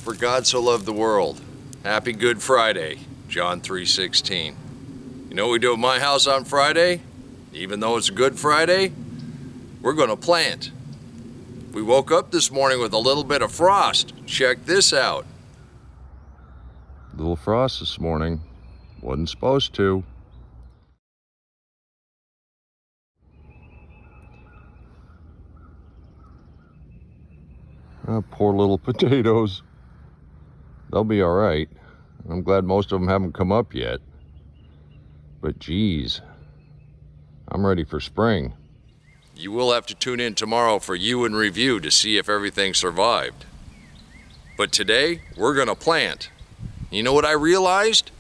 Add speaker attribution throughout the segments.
Speaker 1: For God so loved the world. Happy Good Friday, John 3:16. You know what we do at my house on Friday? Even though it's Good Friday, we're gonna plant. We woke up this morning with a little bit of frost. Check this out. Little frost this morning. Wasn't supposed to. Poor little potatoes. They'll be all right. I'm glad most of them haven't come up yet. But geez, I'm ready for spring. You will have to tune in tomorrow for You and Review to see if everything survived. But today, we're gonna plant. You know what I realized?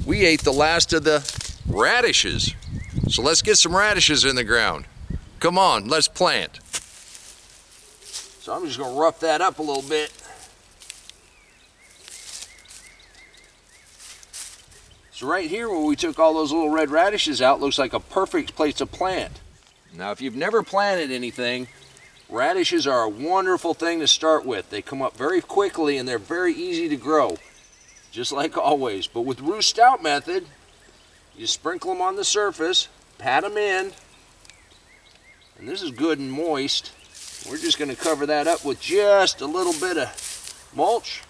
Speaker 1: We ate the last of the radishes. So let's get some radishes in the ground. Come on, let's plant. So I'm just gonna rough that up a little bit. So right here where we took all those little red radishes out looks like a perfect place to plant. Now if you've never planted anything, radishes are a wonderful thing to start with. They come up very quickly and they're very easy to grow, just like always. But with Roost Out method, you sprinkle them on the surface, pat them in, and this is good and moist. We're just going to cover that up with just a little bit of mulch.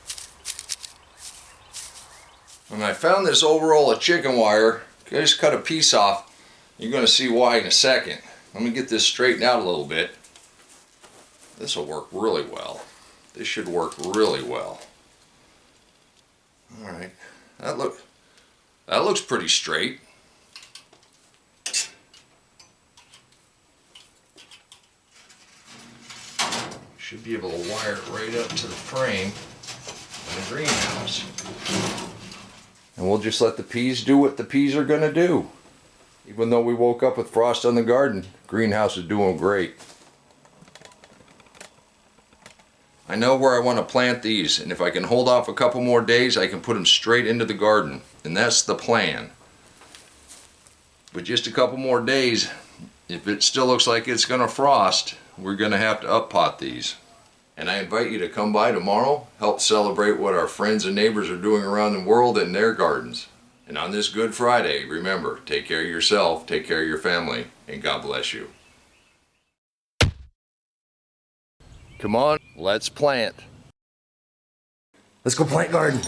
Speaker 1: When I found this old roll of chicken wire, I just cut a piece off. You're going to see why in a second. Let me get this straightened out a little bit. This will work really well. This should work really well. All right, that looks pretty straight. Should be able to wire it right up to the frame in the greenhouse. And we'll just let the peas do what the peas are going to do. Even though we woke up with frost on the garden, the greenhouse is doing great. I know where I want to plant these, and if I can hold off a couple more days, I can put them straight into the garden. And that's the plan. But just a couple more days, if it still looks like it's going to frost, we're going to have to up-pot these. And I invite you to come by tomorrow, help celebrate what our friends and neighbors are doing around the world in their gardens. And on this Good Friday, remember, take care of yourself, take care of your family, and God bless you. Come on, let's plant.
Speaker 2: Let's go plant garden.